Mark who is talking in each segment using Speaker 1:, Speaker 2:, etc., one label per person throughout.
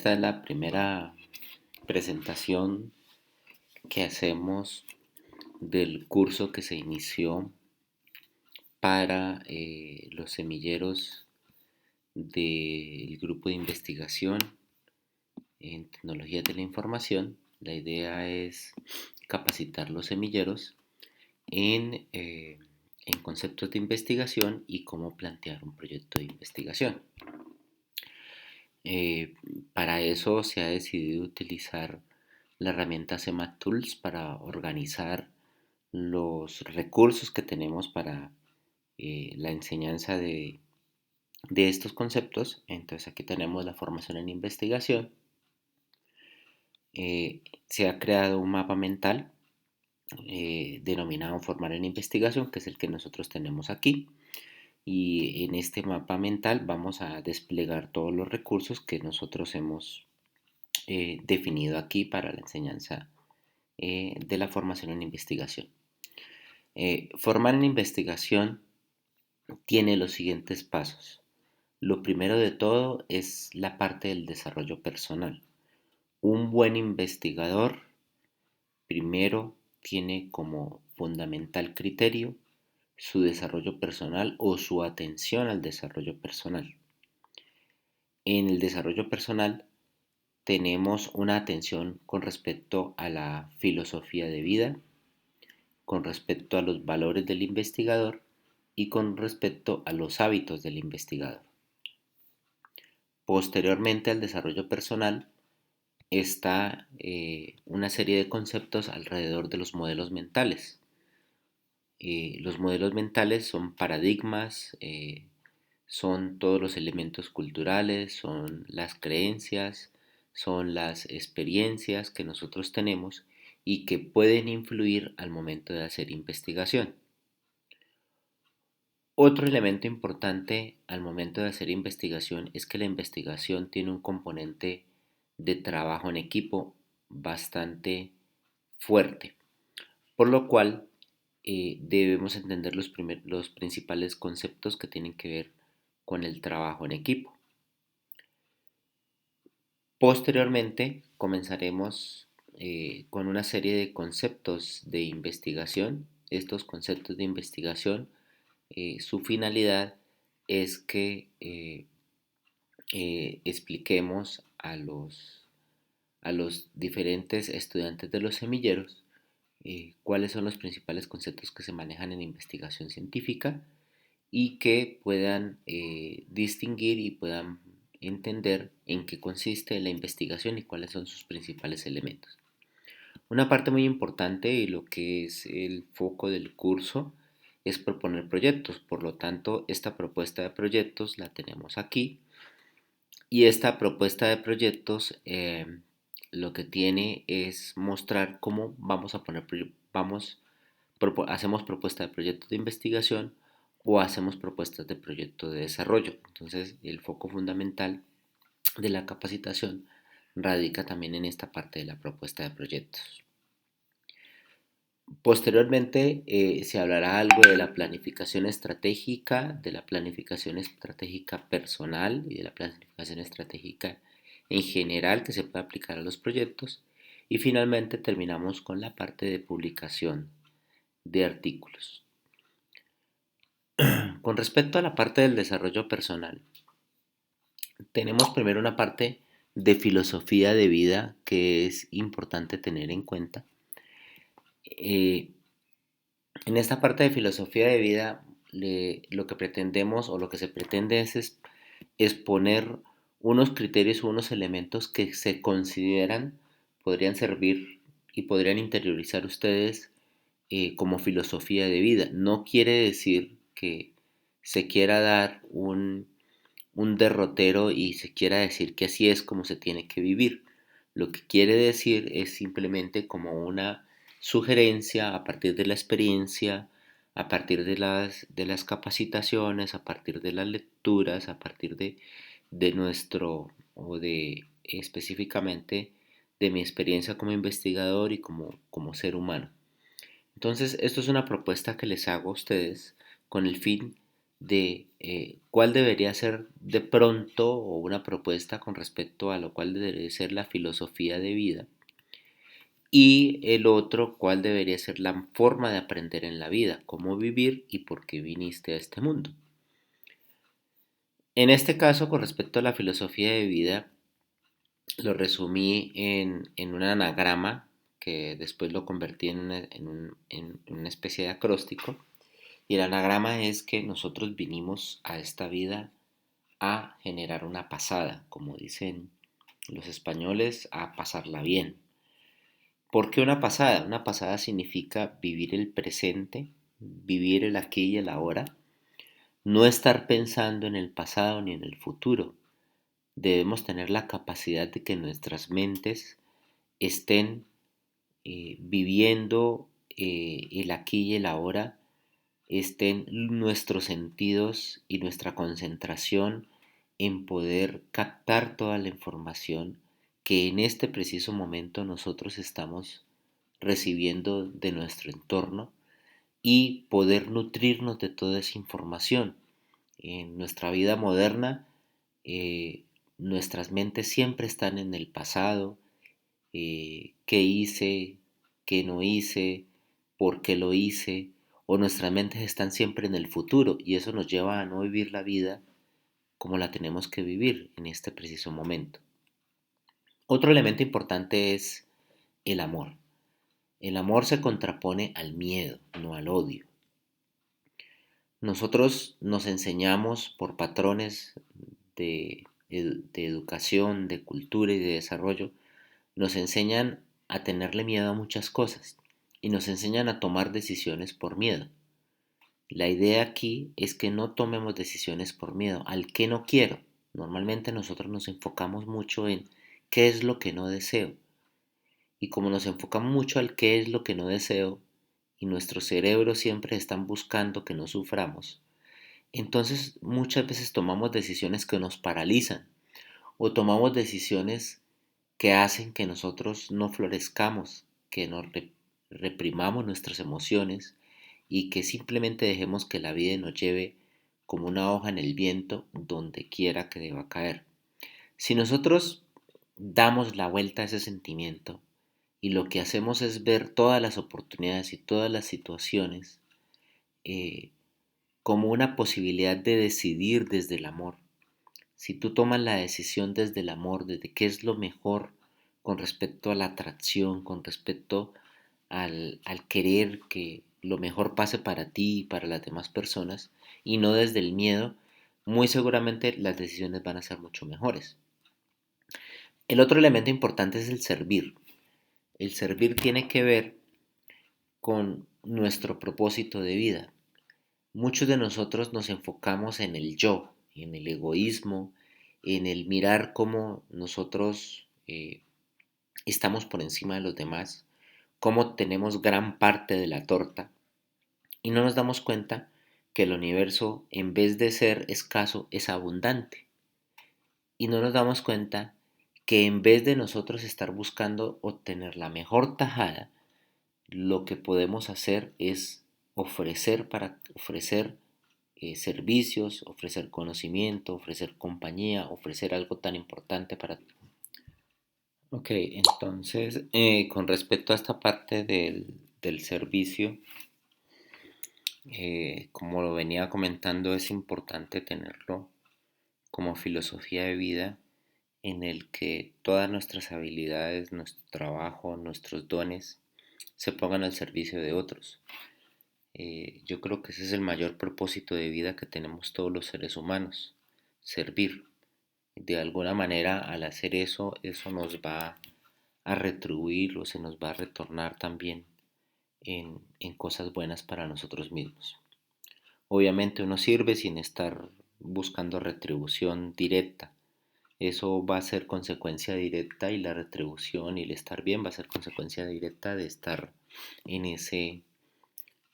Speaker 1: Esta es la primera presentación que hacemos del curso que se inició para los semilleros del grupo de investigación en tecnologías de la información. La idea es capacitar los semilleros en conceptos de investigación y cómo plantear un proyecto de investigación. Eh, para eso se ha decidido utilizar la herramienta CEMAT Tools para organizar los recursos que tenemos para la enseñanza de estos conceptos. Entonces aquí tenemos la formación en investigación. Se ha creado un mapa mental denominado Formar en Investigación, que es el que nosotros tenemos aquí. Y en este mapa mental vamos a desplegar todos los recursos que nosotros hemos definido aquí para la enseñanza de la formación en investigación. Formar en investigación tiene los siguientes pasos. Lo primero de todo es la parte del desarrollo personal. Un buen investigador primero tiene como fundamental criterio su desarrollo personal o su atención al desarrollo personal. En el desarrollo personal tenemos una atención con respecto a la filosofía de vida, con respecto a los valores del investigador y con respecto a los hábitos del investigador. Posteriormente al desarrollo personal está una serie de conceptos alrededor de los modelos mentales. Los modelos mentales son paradigmas, son todos los elementos culturales, son las creencias, son las experiencias que nosotros tenemos y que pueden influir al momento de hacer investigación. Otro elemento importante al momento de hacer investigación es que la investigación tiene un componente de trabajo en equipo bastante fuerte, por lo cual debemos entender los principales conceptos que tienen que ver con el trabajo en equipo. Posteriormente comenzaremos con una serie de conceptos de investigación. Estos conceptos de investigación, su finalidad es que expliquemos a los diferentes estudiantes de los semilleros cuáles son los principales conceptos que se manejan en investigación científica y que puedan distinguir y puedan entender en qué consiste la investigación y cuáles son sus principales elementos. Una parte muy importante y lo que es el foco del curso es proponer proyectos, por lo tanto esta propuesta de proyectos la tenemos aquí y esta propuesta de proyectos lo que tiene es mostrar cómo vamos a poner, hacemos propuesta de proyectos de investigación o hacemos propuestas de proyecto de desarrollo. Entonces, el foco fundamental de la capacitación radica también en esta parte de la propuesta de proyectos. Posteriormente se hablará algo de la planificación estratégica, de la planificación estratégica personal y de la planificación estratégica en general que se puede aplicar a los proyectos. Y finalmente terminamos con la parte de publicación de artículos. Con respecto a la parte del desarrollo personal, tenemos primero una parte de filosofía de vida que es importante tener en cuenta. En esta parte de filosofía de vida, lo que pretendemos o lo que se pretende es exponer unos criterios o unos elementos que se consideran podrían servir y podrían interiorizar ustedes como filosofía de vida. No quiere decir que se quiera dar un derrotero y se quiera decir que así es como se tiene que vivir. Lo que quiere decir es simplemente como una sugerencia a partir de la experiencia, a partir de las capacitaciones, a partir de las lecturas, a partir de nuestro o de específicamente de mi experiencia como investigador y como ser humano. Entonces, esto es una propuesta que les hago a ustedes con el fin de cuál debería ser de pronto o una propuesta con respecto a lo cual debería ser la filosofía de vida y el otro cuál debería ser la forma de aprender en la vida, cómo vivir y por qué viniste a este mundo. En este caso, con respecto a la filosofía de vida, lo resumí en un anagrama que después lo convertí en una especie de acróstico. Y el anagrama es que nosotros vinimos a esta vida a generar una pasada, como dicen los españoles, a pasarla bien. ¿Por qué una pasada? Una pasada significa vivir el presente, vivir el aquí y el ahora, no estar pensando en el pasado ni en el futuro. Debemos tener la capacidad de que nuestras mentes estén viviendo el aquí y el ahora, estén nuestros sentidos y nuestra concentración en poder captar toda la información que en este preciso momento nosotros estamos recibiendo de nuestro entorno y poder nutrirnos de toda esa información. En nuestra vida moderna, eh, nuestras mentes siempre están en el pasado, qué hice, qué no hice, por qué lo hice, o nuestras mentes están siempre en el futuro y eso nos lleva a no vivir la vida como la tenemos que vivir en este preciso momento. Otro elemento importante es el amor. El amor se contrapone al miedo, no al odio. Nosotros nos enseñamos por patrones de educación, de cultura y de desarrollo, nos enseñan a tenerle miedo a muchas cosas y nos enseñan a tomar decisiones por miedo. La idea aquí es que no tomemos decisiones por miedo, al que no quiero. Normalmente nosotros nos enfocamos mucho en qué es lo que no deseo. Y como nos enfocamos mucho al qué es lo que no deseo, y nuestros cerebros siempre están buscando que no suframos, entonces muchas veces tomamos decisiones que nos paralizan o tomamos decisiones que hacen que nosotros no florezcamos, que nos reprimamos nuestras emociones y que simplemente dejemos que la vida nos lleve como una hoja en el viento donde quiera que deba caer. Si nosotros damos la vuelta a ese sentimiento y lo que hacemos es ver todas las oportunidades y todas las situaciones eh, como una posibilidad de decidir desde el amor, si tú tomas la decisión desde el amor, desde qué es lo mejor con respecto a la atracción, con respecto al querer que lo mejor pase para ti y para las demás personas, y no desde el miedo, muy seguramente las decisiones van a ser mucho mejores. El otro elemento importante es el servir. El servir tiene que ver con nuestro propósito de vida. Muchos de nosotros nos enfocamos en el yo, en el egoísmo, en el mirar cómo nosotros estamos por encima de los demás, cómo tenemos gran parte de la torta y no nos damos cuenta que el universo en vez de ser escaso es abundante y no nos damos cuenta que en vez de nosotros estar buscando obtener la mejor tajada, lo que podemos hacer es ofrecer servicios, ofrecer conocimiento, ofrecer compañía, ofrecer algo tan importante para ti. Ok, entonces con respecto a esta parte del servicio, como lo venía comentando, es importante tenerlo como filosofía de vida en el que todas nuestras habilidades, nuestro trabajo, nuestros dones se pongan al servicio de otros. Yo creo que ese es el mayor propósito de vida que tenemos todos los seres humanos, servir. De alguna manera, al hacer eso, eso nos va a retribuir o se nos va a retornar también en cosas buenas para nosotros mismos. Obviamente uno sirve sin estar buscando retribución directa. Eso va a ser consecuencia directa y la retribución y el estar bien va a ser consecuencia directa de estar en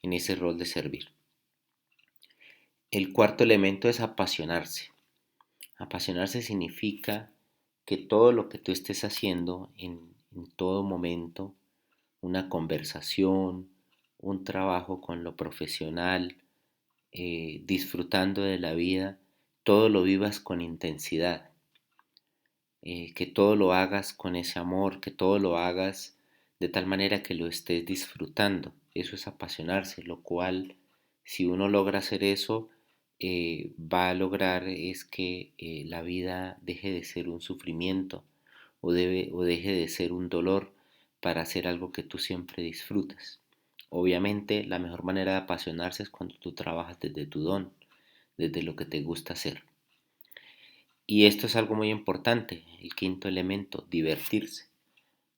Speaker 1: en ese rol de servir. El cuarto elemento es apasionarse. Apasionarse significa que todo lo que tú estés haciendo en todo momento, una conversación, un trabajo con lo profesional, disfrutando de la vida, todo lo vivas con intensidad, que todo lo hagas con ese amor, que todo lo hagas de tal manera que lo estés disfrutando. Eso es apasionarse, lo cual si uno logra hacer eso, va a lograr es que la vida deje de ser un sufrimiento o deje de ser un dolor para hacer algo que tú siempre disfrutas. Obviamente la mejor manera de apasionarse es cuando tú trabajas desde tu don, desde lo que te gusta hacer. Y esto es algo muy importante, el quinto elemento, divertirse.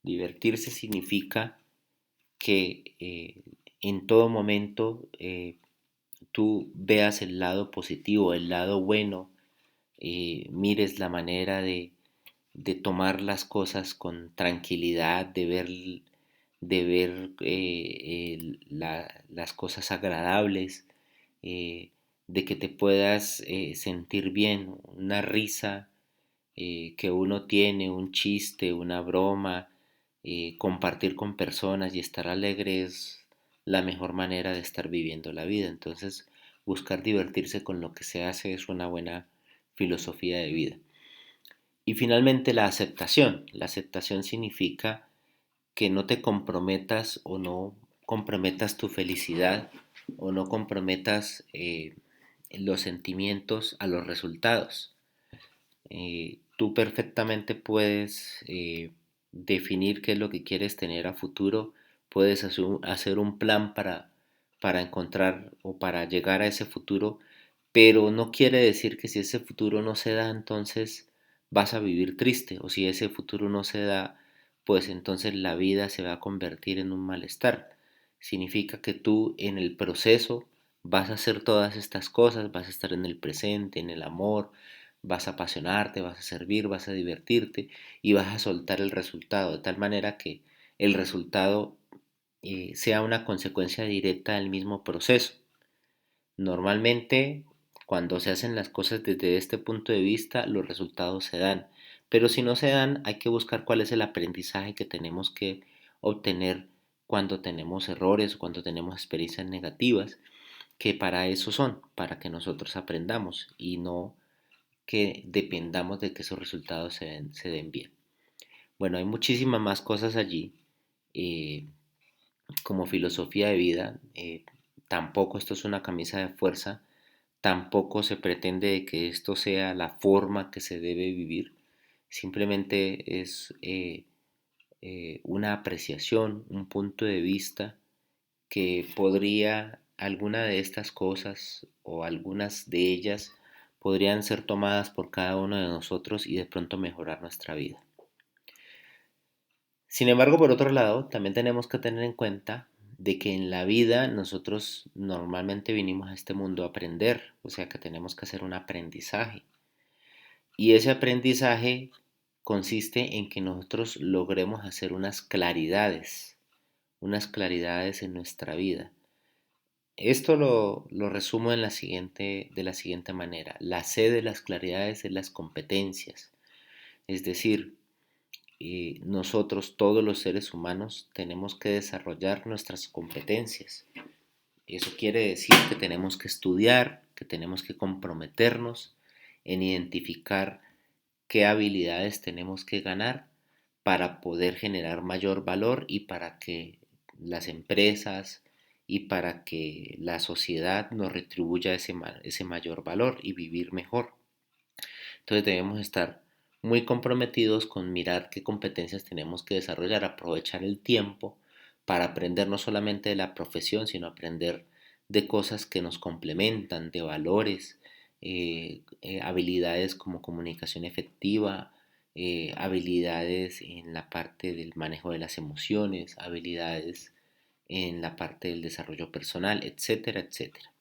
Speaker 1: Divertirse significa que en todo momento tú veas el lado positivo, el lado bueno, mires la manera de tomar las cosas con tranquilidad, de ver las cosas agradables, eh, de que te puedas sentir bien, una risa que uno tiene, un chiste, una broma, compartir con personas y estar alegre es la mejor manera de estar viviendo la vida. Entonces, buscar divertirse con lo que se hace es una buena filosofía de vida. Y finalmente la aceptación. La aceptación significa que no te comprometas o no comprometas tu felicidad o no comprometas los sentimientos a los resultados. Tú perfectamente puedes definir qué es lo que quieres tener a futuro, puedes hacer un plan para encontrar o para llegar a ese futuro, pero no quiere decir que si ese futuro no se da, entonces vas a vivir triste, o si ese futuro no se da, pues entonces la vida se va a convertir en un malestar. Significa que tú en el proceso vas a hacer todas estas cosas, vas a estar en el presente, en el amor, vas a apasionarte, vas a servir, vas a divertirte y vas a soltar el resultado, de tal manera que el resultado sea una consecuencia directa del mismo proceso. Normalmente, cuando se hacen las cosas desde este punto de vista, los resultados se dan. Pero si no se dan, hay que buscar cuál es el aprendizaje que tenemos que obtener cuando tenemos errores, cuando tenemos experiencias negativas, que para eso son, para que nosotros aprendamos y no que dependamos de que esos resultados se den bien. Bueno, hay muchísimas más cosas allí, eh, como filosofía de vida. Tampoco esto es una camisa de fuerza, tampoco se pretende de que esto sea la forma que se debe vivir, simplemente es una apreciación, un punto de vista que podría alguna de estas cosas o algunas de ellas podrían ser tomadas por cada uno de nosotros y de pronto mejorar nuestra vida. Sin embargo, por otro lado, también tenemos que tener en cuenta de que en la vida nosotros normalmente vinimos a este mundo a aprender, o sea que tenemos que hacer un aprendizaje. Y ese aprendizaje consiste en que nosotros logremos hacer unas claridades en nuestra vida. Esto lo resumo de la siguiente manera. La C de las claridades es las competencias. Es decir, nosotros, todos los seres humanos, tenemos que desarrollar nuestras competencias. Eso quiere decir que tenemos que estudiar, que tenemos que comprometernos en identificar qué habilidades tenemos que ganar para poder generar mayor valor y para que las empresas y para que la sociedad nos retribuya ese mayor valor y vivir mejor. Entonces debemos estar muy comprometidos con mirar qué competencias tenemos que desarrollar, aprovechar el tiempo para aprender no solamente de la profesión, sino aprender de cosas que nos complementan, de valores, habilidades como comunicación efectiva, habilidades en la parte del manejo de las emociones, habilidades en la parte del desarrollo personal, etcétera, etcétera.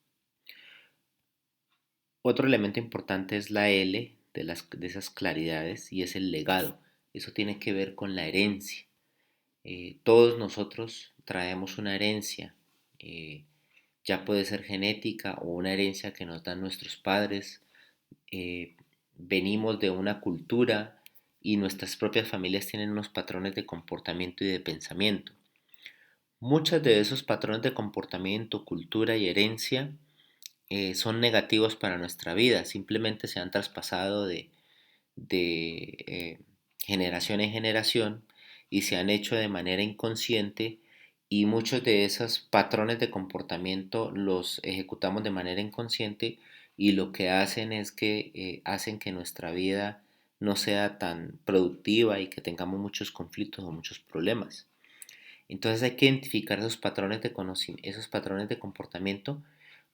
Speaker 1: Otro elemento importante es la L de esas claridades y es el legado. Eso tiene que ver con la herencia. Todos nosotros traemos una herencia, eh, ya puede ser genética o una herencia que nos dan nuestros padres. eh, Venimos de una cultura y nuestras propias familias tienen unos patrones de comportamiento y de pensamiento. Muchos de esos patrones de comportamiento, cultura y herencia son negativos para nuestra vida, simplemente se han traspasado de generación en generación y se han hecho de manera inconsciente y muchos de esos patrones de comportamiento los ejecutamos de manera inconsciente y lo que hacen es que hacen que nuestra vida no sea tan productiva y que tengamos muchos conflictos o muchos problemas. Entonces hay que identificar esos patrones de conocimiento, esos patrones de comportamiento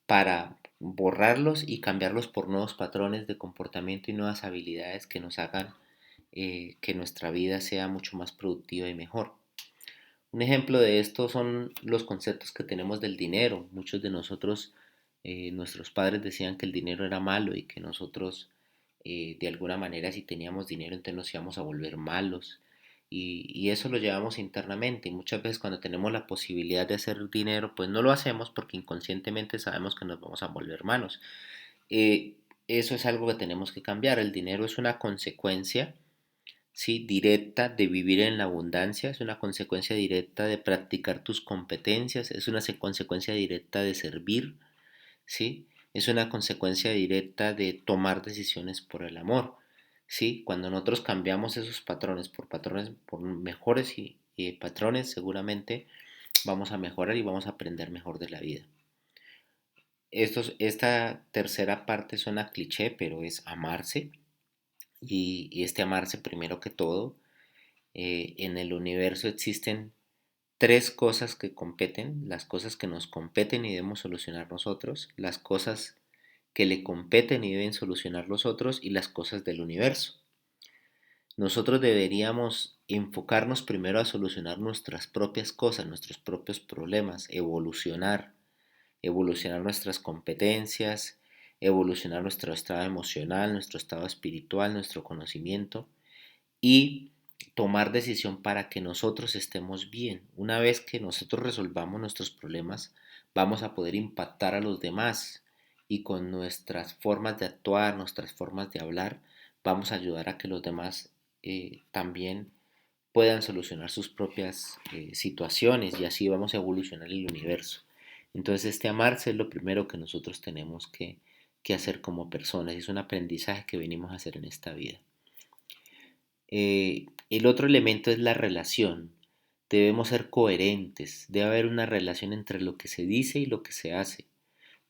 Speaker 1: para borrarlos y cambiarlos por nuevos patrones de comportamiento y nuevas habilidades que nos hagan que nuestra vida sea mucho más productiva y mejor. Un ejemplo de esto son los conceptos que tenemos del dinero. Muchos de nosotros, nuestros padres decían que el dinero era malo y que nosotros de alguna manera si teníamos dinero entonces nos íbamos a volver malos. Y eso lo llevamos internamente y muchas veces cuando tenemos la posibilidad de hacer dinero pues no lo hacemos porque inconscientemente sabemos que nos vamos a volver malos. Eh, Eso es algo que tenemos que cambiar. El dinero es una consecuencia, ¿sí?, directa de vivir en la abundancia, es una consecuencia directa de practicar tus competencias, es una consecuencia directa de servir, ¿sí? Es una consecuencia directa de tomar decisiones por el amor, ¿sí? Cuando nosotros cambiamos esos patrones, por mejores y patrones, seguramente vamos a mejorar y vamos a aprender mejor de la vida. Esta tercera parte suena cliché, pero es amarse. Y este amarse primero que todo. En el universo existen tres cosas que competen, las cosas que nos competen y debemos solucionar nosotros, las cosas que le competen y deben solucionar los otros y las cosas del universo. Nosotros deberíamos enfocarnos primero a solucionar nuestras propias cosas, nuestros propios problemas, evolucionar nuestras competencias, evolucionar nuestro estado emocional, nuestro estado espiritual, nuestro conocimiento y tomar decisión para que nosotros estemos bien. Una vez que nosotros resolvamos nuestros problemas, vamos a poder impactar a los demás y con nuestras formas de actuar, nuestras formas de hablar, vamos a ayudar a que los demás también puedan solucionar sus propias situaciones y así vamos a evolucionar el universo. Entonces este amarse es lo primero que nosotros tenemos que hacer como personas, es un aprendizaje que venimos a hacer en esta vida. El otro elemento es la relación. Debemos ser coherentes. Debe haber una relación entre lo que se dice y lo que se hace,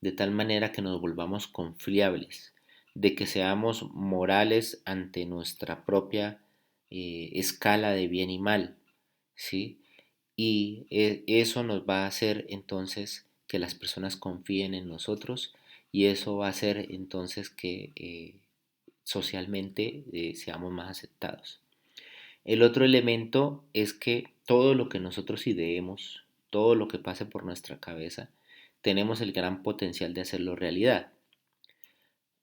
Speaker 1: de tal manera que nos volvamos confiables, de que seamos morales ante nuestra propia escala de bien y mal, ¿sí? Y eso nos va a hacer entonces que las personas confíen en nosotros y eso va a hacer entonces que socialmente seamos más aceptados. El otro elemento es que todo lo que nosotros ideemos, todo lo que pase por nuestra cabeza, tenemos el gran potencial de hacerlo realidad.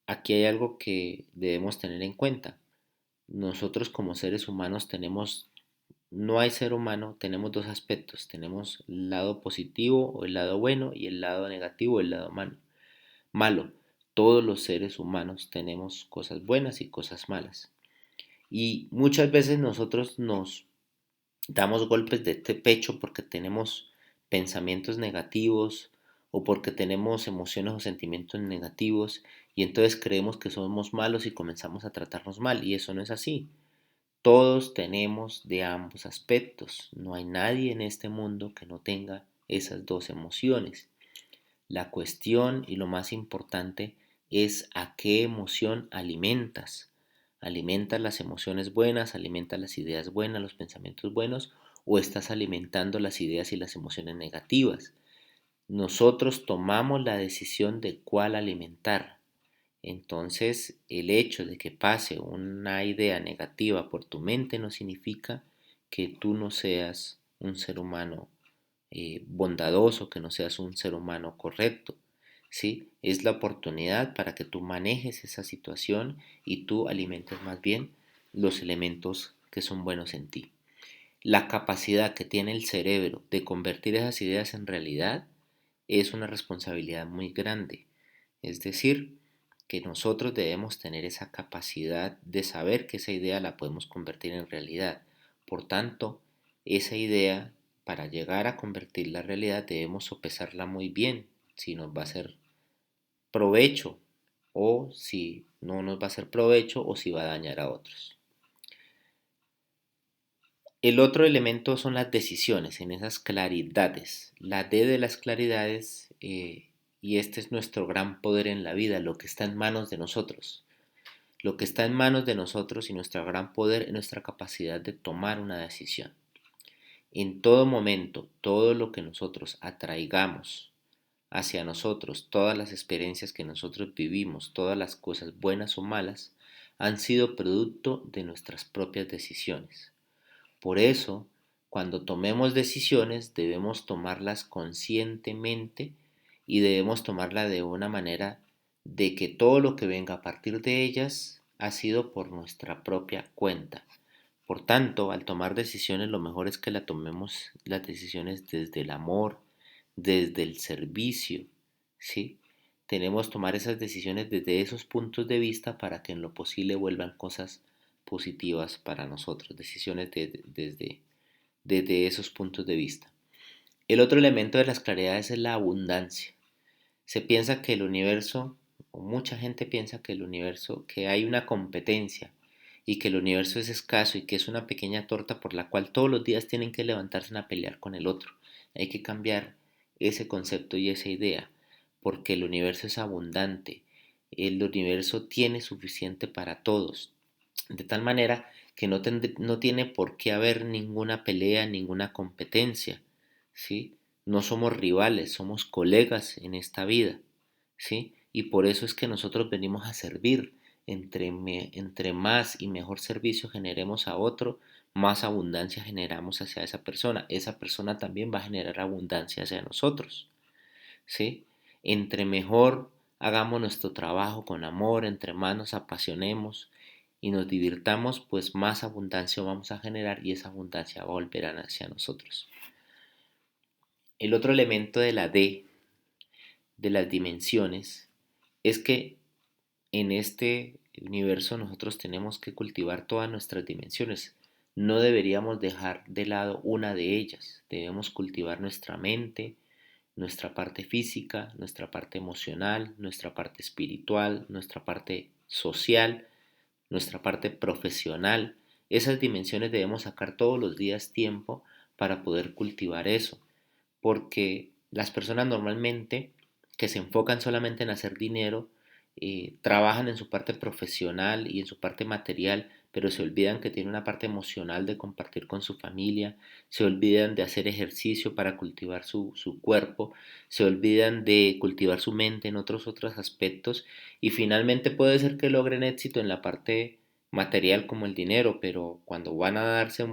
Speaker 1: Aquí hay algo que debemos tener en cuenta. Nosotros como seres humanos no hay ser humano, tenemos dos aspectos. Tenemos el lado positivo o el lado bueno y el lado negativo o el lado malo. Todos los seres humanos tenemos cosas buenas y cosas malas. Y muchas veces nosotros nos damos golpes de pecho porque tenemos pensamientos negativos o porque tenemos emociones o sentimientos negativos y entonces creemos que somos malos y comenzamos a tratarnos mal y eso no es así. Todos tenemos de ambos aspectos. No hay nadie en este mundo que no tenga esas dos emociones. La cuestión y lo más importante es a qué emoción alimentas. ¿Alimentas las emociones buenas, alimentas las ideas buenas, los pensamientos buenos o estás alimentando las ideas y las emociones negativas? Nosotros tomamos la decisión de cuál alimentar. Entonces, el hecho de que pase una idea negativa por tu mente no significa que tú no seas un ser humano bondadoso, que no seas un ser humano correcto. ¿Sí? Es la oportunidad para que tú manejes esa situación y tú alimentes más bien los elementos que son buenos en ti. La capacidad que tiene el cerebro de convertir esas ideas en realidad es una responsabilidad muy grande. Es decir, que nosotros debemos tener esa capacidad de saber que esa idea la podemos convertir en realidad. Por tanto, esa idea, para llegar a convertirla en realidad, debemos sopesarla muy bien si nos va a ser provecho o si no nos va a hacer provecho o si va a dañar a otros. El otro elemento son las decisiones, en esas claridades. La D de las claridades, y este es nuestro gran poder en la vida, lo que está en manos de nosotros. Lo que está en manos de nosotros y nuestro gran poder es nuestra capacidad de tomar una decisión. En todo momento, todo lo que nosotros atraigamos hacia nosotros, todas las experiencias que nosotros vivimos, todas las cosas buenas o malas, han sido producto de nuestras propias decisiones. Por eso, cuando tomemos decisiones, debemos tomarlas conscientemente y debemos tomarla de una manera de que todo lo que venga a partir de ellas ha sido por nuestra propia cuenta. Por tanto, al tomar decisiones, lo mejor es que la tomemos las decisiones desde el amor, desde el servicio, ¿sí? Tenemos que tomar esas decisiones desde esos puntos de vista para que en lo posible vuelvan cosas positivas para nosotros, decisiones desde esos puntos de vista. El otro elemento de las claridades es la abundancia. Se piensa que el universo, o mucha gente piensa que el universo, que hay una competencia y que el universo es escaso y que es una pequeña torta por la cual todos los días tienen que levantarse a pelear con el otro. Hay que cambiar ese concepto y esa idea, porque el universo es abundante, el universo tiene suficiente para todos, de tal manera que no tiene por qué haber ninguna pelea, ninguna competencia, ¿sí? No somos rivales, somos colegas en esta vida, ¿sí? Y por eso es que nosotros venimos a servir. Entre más y mejor servicio generemos a otro, más abundancia generamos hacia esa persona. Esa persona también va a generar abundancia hacia nosotros, ¿sí? Entre mejor hagamos nuestro trabajo con amor, entre más nos apasionemos y nos divirtamos, pues más abundancia vamos a generar y esa abundancia va a volver hacia nosotros. El otro elemento de la D, de las dimensiones, es que en este universo nosotros tenemos que cultivar todas nuestras dimensiones. No deberíamos dejar de lado una de ellas. Debemos cultivar nuestra mente, nuestra parte física, nuestra parte emocional, nuestra parte espiritual, nuestra parte social, nuestra parte profesional. Esas dimensiones debemos sacar todos los días tiempo para poder cultivar eso, porque las personas normalmente que se enfocan solamente en hacer dinero, trabajan en su parte profesional y en su parte material, pero se olvidan que tiene una parte emocional de compartir con su familia, se olvidan de hacer ejercicio para cultivar su cuerpo, se olvidan de cultivar su mente en otros aspectos y finalmente puede ser que logren éxito en la parte material como el dinero, pero cuando van a darse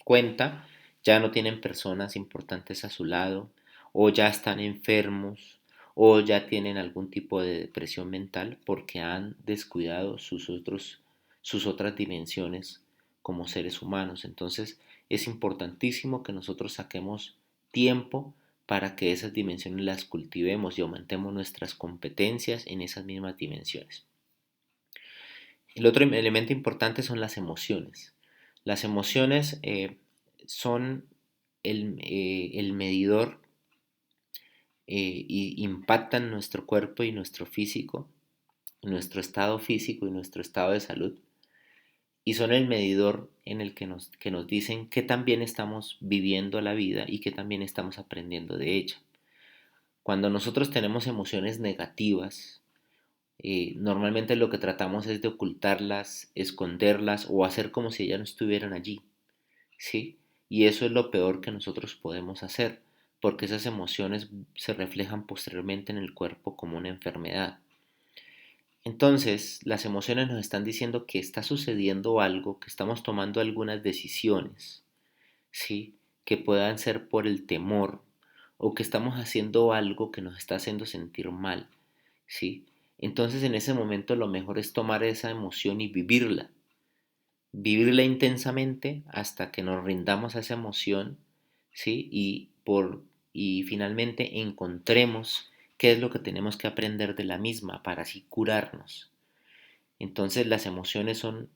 Speaker 1: cuenta ya no tienen personas importantes a su lado o ya están enfermos o ya tienen algún tipo de depresión mental porque han descuidado sus otras dimensiones como seres humanos. Entonces es importantísimo que nosotros saquemos tiempo para que esas dimensiones las cultivemos y aumentemos nuestras competencias en esas mismas dimensiones. El otro elemento importante son las emociones. Las emociones son el medidor y impactan nuestro cuerpo y nuestro físico, nuestro estado físico y nuestro estado de salud. Y son el medidor en el que nos dicen qué tan bien estamos viviendo la vida y qué tan bien estamos aprendiendo de ella. Cuando nosotros tenemos emociones negativas, normalmente lo que tratamos es de ocultarlas, esconderlas o hacer como si ellas no estuvieran allí, ¿sí? Y eso es lo peor que nosotros podemos hacer, porque esas emociones se reflejan posteriormente en el cuerpo como una enfermedad. Entonces, las emociones nos están diciendo que está sucediendo algo, que estamos tomando algunas decisiones, ¿sí? Que puedan ser por el temor o que estamos haciendo algo que nos está haciendo sentir mal, ¿sí? Entonces, en ese momento lo mejor es tomar esa emoción y vivirla intensamente hasta que nos rindamos a esa emoción, ¿sí? Y finalmente encontremos qué es lo que tenemos que aprender de la misma para así curarnos. Entonces las emociones son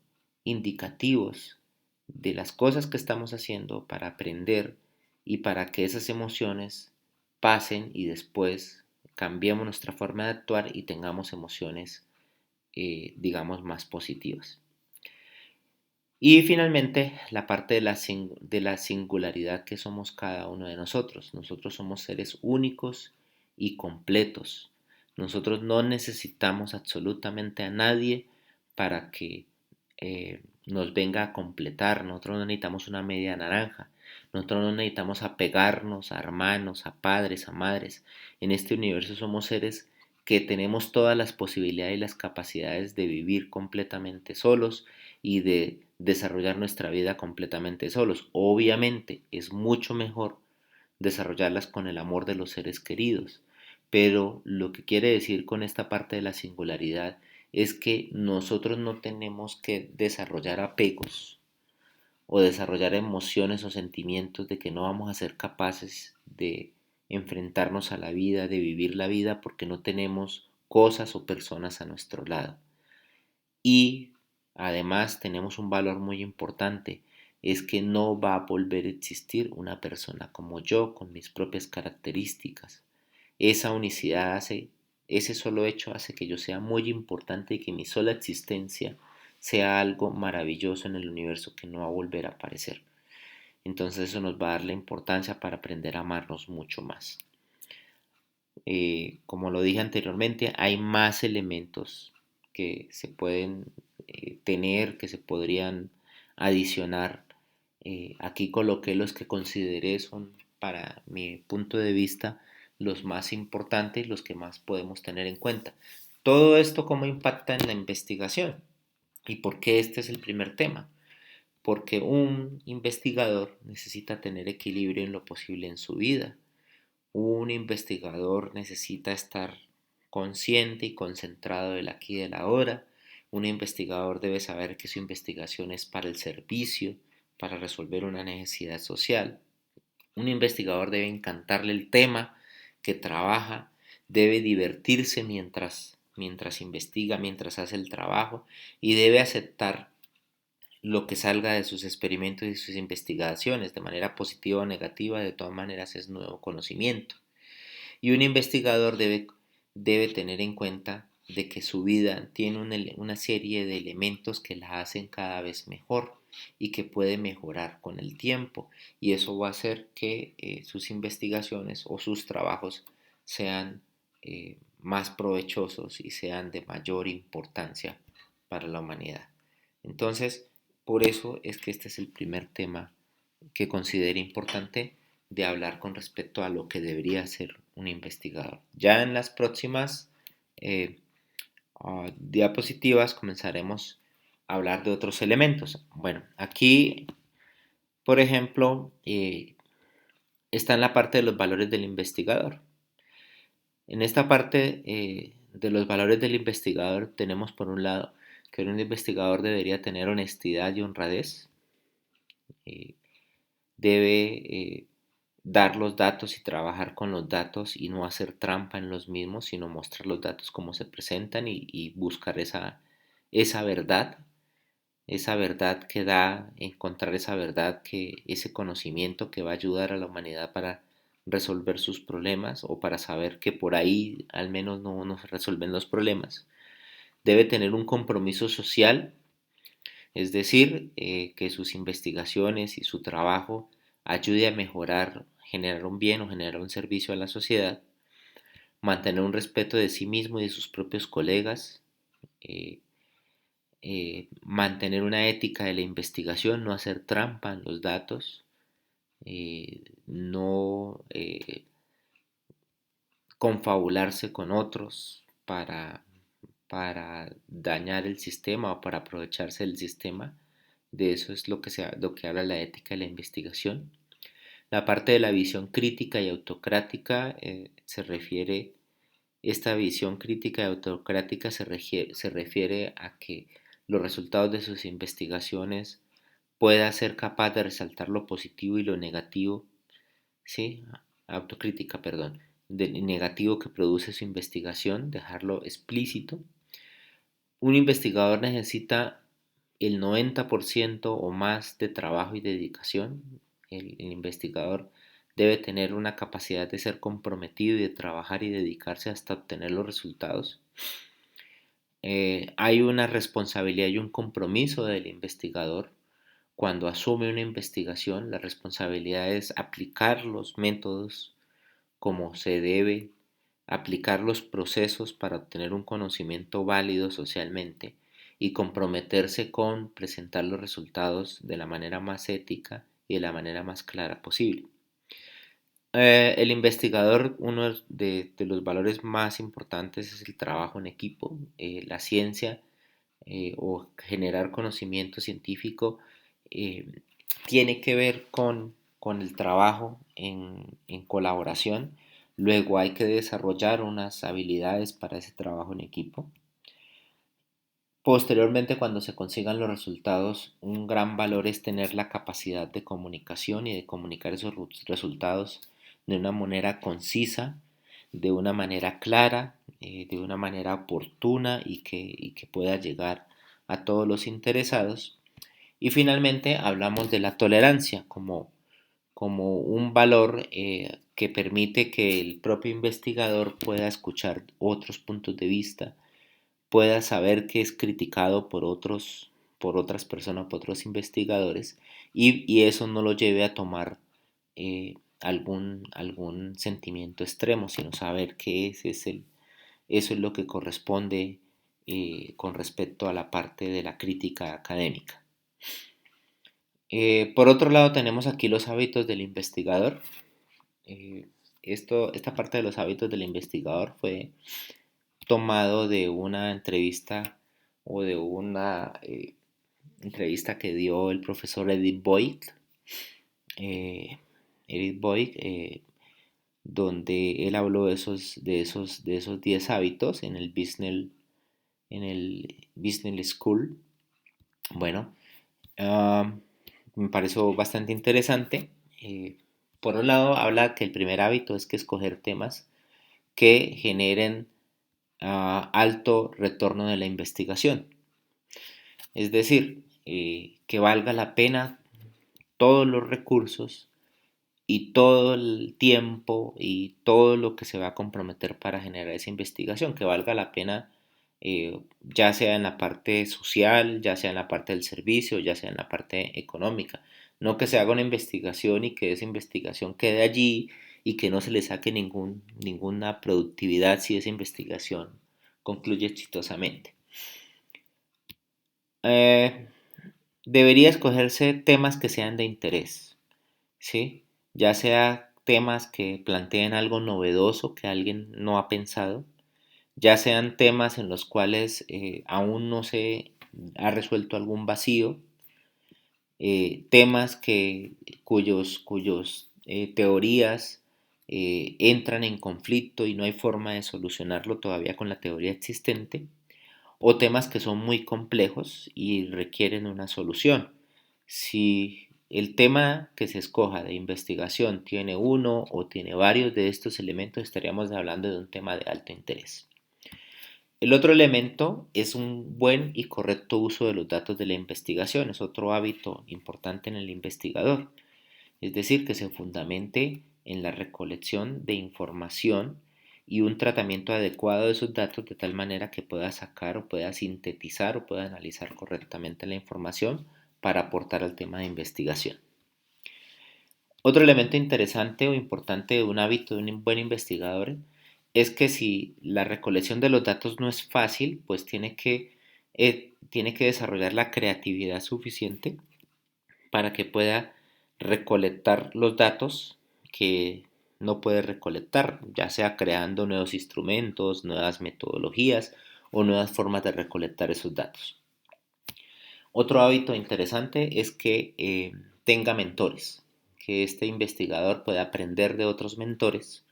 Speaker 1: indicativos de las cosas que estamos haciendo para aprender y para que esas emociones pasen y después cambiemos nuestra forma de actuar y tengamos emociones, digamos, más positivas. Y finalmente, la parte de la singularidad que somos cada uno de nosotros. Nosotros somos seres únicos y completos. Nosotros no necesitamos absolutamente a nadie para que nos venga a completar. Nosotros no necesitamos una media naranja. Nosotros no necesitamos apegarnos a hermanos, a padres, a madres. En este universo somos seres que tenemos todas las posibilidades y las capacidades de vivir completamente solos y de desarrollar nuestra vida completamente solos. Obviamente es mucho mejor desarrollarlas con el amor de los seres queridos, pero lo que quiere decir con esta parte de la singularidad es que nosotros no tenemos que desarrollar apegos o desarrollar emociones o sentimientos de que no vamos a ser capaces de enfrentarnos a la vida, de vivir la vida porque no tenemos cosas o personas a nuestro lado. Y además tenemos un valor muy importante, es que no va a volver a existir una persona como yo, con mis propias características. Esa unicidad hace, ese solo hecho hace que yo sea muy importante y que mi sola existencia sea algo maravilloso en el universo que no va a volver a aparecer. Entonces eso nos va a dar la importancia para aprender a amarnos mucho más. Como lo dije anteriormente, hay más elementos que se pueden tener, que se podrían adicionar. Aquí coloqué los que consideré son, para mi punto de vista, los más importantes, los que más podemos tener en cuenta. Todo esto cómo impacta en la investigación y por qué este es el primer tema. Porque un investigador necesita tener equilibrio en lo posible en su vida. Un investigador necesita estar consciente y concentrado del aquí y del ahora. Un investigador debe saber que su investigación es para el servicio, para resolver una necesidad social. Un investigador debe encantarle el tema que trabaja, debe divertirse mientras investiga, mientras hace el trabajo y debe aceptar lo que salga de sus experimentos y sus investigaciones, de manera positiva o negativa, de todas maneras es nuevo conocimiento. Y un investigador debe tener en cuenta de que su vida tiene una serie de elementos que la hacen cada vez mejor y que puede mejorar con el tiempo. Y eso va a hacer que sus investigaciones o sus trabajos sean más provechosos y sean de mayor importancia para la humanidad. Entonces, por eso es que este es el primer tema que considero importante de hablar con respecto a lo que debería ser un investigador. Ya en las próximas eh, diapositivas comenzaremos a hablar de otros elementos. Bueno, aquí, por ejemplo, está en la parte de los valores del investigador. En esta parte de los valores del investigador tenemos por un lado que un investigador debería tener honestidad y honradez. Eh, debe dar los datos y trabajar con los datos y no hacer trampa en los mismos, sino mostrar los datos como se presentan y buscar esa verdad que da, encontrar esa verdad, ese conocimiento que va a ayudar a la humanidad para resolver sus problemas o para saber que por ahí al menos no se resuelven los problemas. Debe tener un compromiso social, es decir, que sus investigaciones y su trabajo ayude a mejorar, generar un bien o generar un servicio a la sociedad, mantener un respeto de sí mismo y de sus propios colegas, eh, mantener una ética de la investigación, no hacer trampa en los datos, no confabularse con otros para dañar el sistema o para aprovecharse del sistema. De eso es lo que habla la ética de la investigación. La parte de la visión crítica y autocrática esta visión crítica y autocrática se refiere a que los resultados de sus investigaciones pueda ser capaz de resaltar lo positivo y lo negativo, ¿sí? Autocrítica, perdón, del negativo que produce su investigación, dejarlo explícito. Un investigador necesita el 90% o más de trabajo y dedicación. El investigador debe tener una capacidad de ser comprometido y de trabajar y dedicarse hasta obtener los resultados. Hay una responsabilidad y un compromiso del investigador. Cuando asume una investigación, la responsabilidad es aplicar los métodos como se debe, aplicar los procesos para obtener un conocimiento válido socialmente y comprometerse con presentar los resultados de la manera más ética y de la manera más clara posible. El investigador, uno de los valores más importantes es el trabajo en equipo. La ciencia o generar conocimiento científico eh, tiene que ver con el trabajo en colaboración. Luego hay que desarrollar unas habilidades para ese trabajo en equipo. Posteriormente, cuando se consigan los resultados, un gran valor es tener la capacidad de comunicación y de comunicar esos resultados de una manera concisa, de una manera clara, de una manera oportuna y que pueda llegar a todos los interesados. Y finalmente hablamos de la tolerancia como un valor que permite que el propio investigador pueda escuchar otros puntos de vista, pueda saber que es criticado por otras personas, por otros investigadores, y eso no lo lleve a tomar algún sentimiento extremo, sino saber que eso es lo que corresponde con respecto a la parte de la crítica académica. Por otro lado, tenemos aquí los hábitos del investigador. Eh, esta parte de los hábitos del investigador fue tomado de una entrevista o de una entrevista que dio el profesor Edith Boyd, eh, donde él habló de esos 10 hábitos en el Business School. Bueno, me pareció bastante interesante. Por un lado, habla que el primer hábito es que escoger temas que generen alto retorno de la investigación. Es decir, que valga la pena todos los recursos y todo el tiempo y todo lo que se va a comprometer para generar esa investigación, que valga la pena ya sea en la parte social, ya sea en la parte del servicio, ya sea en la parte económica. No que se haga una investigación y que esa investigación quede allí y que no se le saque ninguna productividad si esa investigación concluye exitosamente. Eh, Debería escogerse temas que sean de interés, ¿sí? Ya sea temas que planteen algo novedoso que alguien no ha pensado, ya sean temas en los cuales aún no se ha resuelto algún vacío, temas cuyos teorías entran en conflicto y no hay forma de solucionarlo todavía con la teoría existente, o temas que son muy complejos y requieren una solución. Si el tema que se escoja de investigación tiene uno o tiene varios de estos elementos, estaríamos hablando de un tema de alto interés. El otro elemento es un buen y correcto uso de los datos de la investigación. Es otro hábito importante en el investigador. Es decir, que se fundamente en la recolección de información y un tratamiento adecuado de esos datos de tal manera que pueda sacar o pueda sintetizar o pueda analizar correctamente la información para aportar al tema de investigación. Otro elemento interesante o importante de un hábito de un buen investigador es que si la recolección de los datos no es fácil, pues tiene que desarrollar la creatividad suficiente para que pueda recolectar los datos que no puede recolectar, ya sea creando nuevos instrumentos, nuevas metodologías o nuevas formas de recolectar esos datos. Otro hábito interesante es que tenga mentores, que este investigador pueda aprender de otros mentores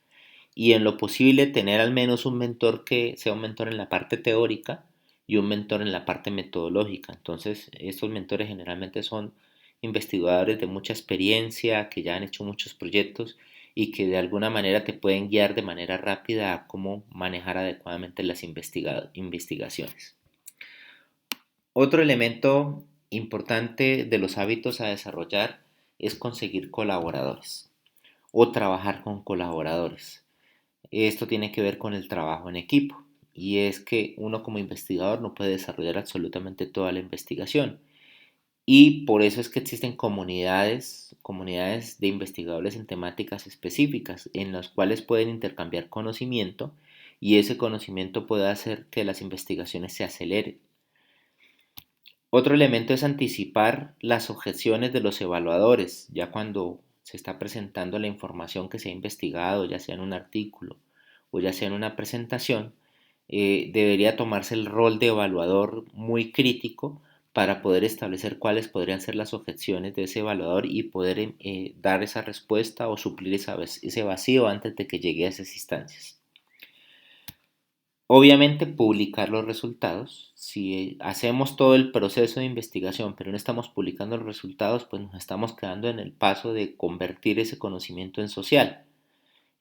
Speaker 1: y en lo posible tener al menos un mentor que sea un mentor en la parte teórica y un mentor en la parte metodológica. Entonces, estos mentores generalmente son investigadores de mucha experiencia, que ya han hecho muchos proyectos y que de alguna manera te pueden guiar de manera rápida a cómo manejar adecuadamente las investigaciones. Otro elemento importante de los hábitos a desarrollar es conseguir colaboradores. o trabajar con colaboradores. Esto tiene que ver con el trabajo en equipo y es que uno como investigador no puede desarrollar absolutamente toda la investigación y por eso es que existen comunidades de investigadores en temáticas específicas en las cuales pueden intercambiar conocimiento y ese conocimiento puede hacer que las investigaciones se aceleren. Otro elemento es anticipar las objeciones de los evaluadores, ya cuando se está presentando la información que se ha investigado, ya sea en un artículo o ya sea en una presentación, debería tomarse el rol de evaluador muy crítico para poder establecer cuáles podrían ser las objeciones de ese evaluador y poder dar esa respuesta o suplir ese vacío antes de que llegue a esas instancias. Obviamente publicar los resultados. Si hacemos todo el proceso de investigación pero no estamos publicando los resultados, pues nos estamos quedando en el paso de convertir ese conocimiento en social.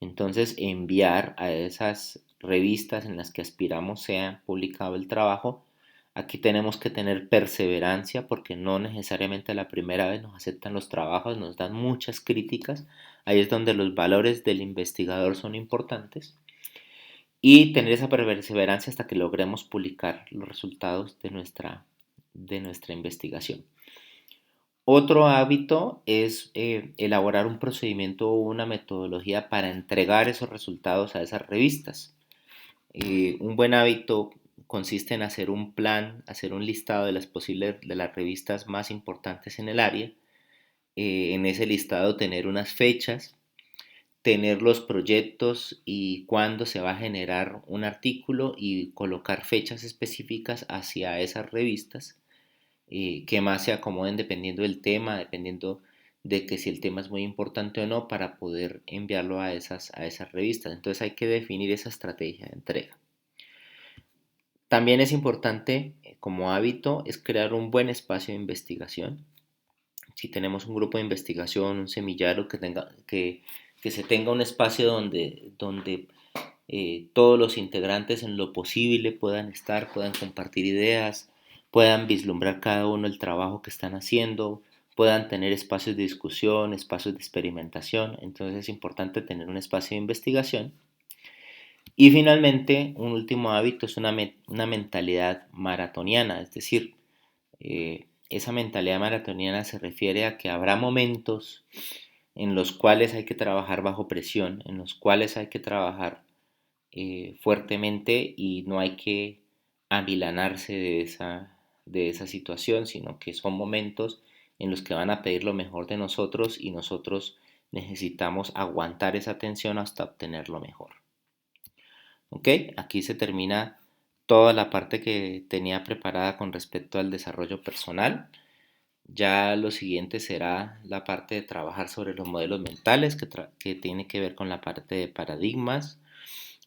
Speaker 1: Entonces enviar a esas revistas en las que aspiramos sea publicado el trabajo. Aquí tenemos que tener perseverancia porque no necesariamente a la primera vez nos aceptan los trabajos, nos dan muchas críticas. Ahí es donde los valores del investigador son importantes y tener esa perseverancia hasta que logremos publicar los resultados de nuestra investigación. Otro hábito es elaborar un procedimiento o una metodología para entregar esos resultados a esas revistas. Un buen hábito consiste en hacer un plan, hacer un listado de las revistas más importantes en el área. En ese listado tener unas fechas, tener los proyectos y cuándo se va a generar un artículo y colocar fechas específicas hacia esas revistas que más se acomoden dependiendo del tema, dependiendo de que si el tema es muy importante o no para poder enviarlo a esas revistas. Entonces hay que definir esa estrategia de entrega. También es importante como hábito es crear un buen espacio de investigación. Si tenemos un grupo de investigación, un semillero que se tenga un espacio donde todos los integrantes en lo posible puedan estar, puedan compartir ideas, puedan vislumbrar cada uno el trabajo que están haciendo, puedan tener espacios de discusión, espacios de experimentación. Entonces es importante tener un espacio de investigación. Y finalmente, un último hábito es una mentalidad maratoniana, es decir, esa mentalidad maratoniana se refiere a que habrá momentos en los cuales hay que trabajar bajo presión, en los cuales hay que trabajar fuertemente y no hay que amilanarse de esa situación, sino que son momentos en los que van a pedir lo mejor de nosotros y nosotros necesitamos aguantar esa tensión hasta obtener lo mejor. ¿Ok? Aquí se termina toda la parte que tenía preparada con respecto al desarrollo personal. Ya lo siguiente será la parte de trabajar sobre los modelos mentales, que tiene que ver con la parte de paradigmas,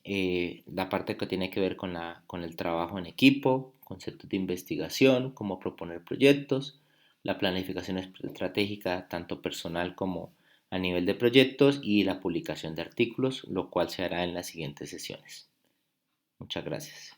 Speaker 1: la parte que tiene que ver con el trabajo en equipo, conceptos de investigación, cómo proponer proyectos, la planificación estratégica tanto personal como a nivel de proyectos y la publicación de artículos, lo cual se hará en las siguientes sesiones. Muchas gracias.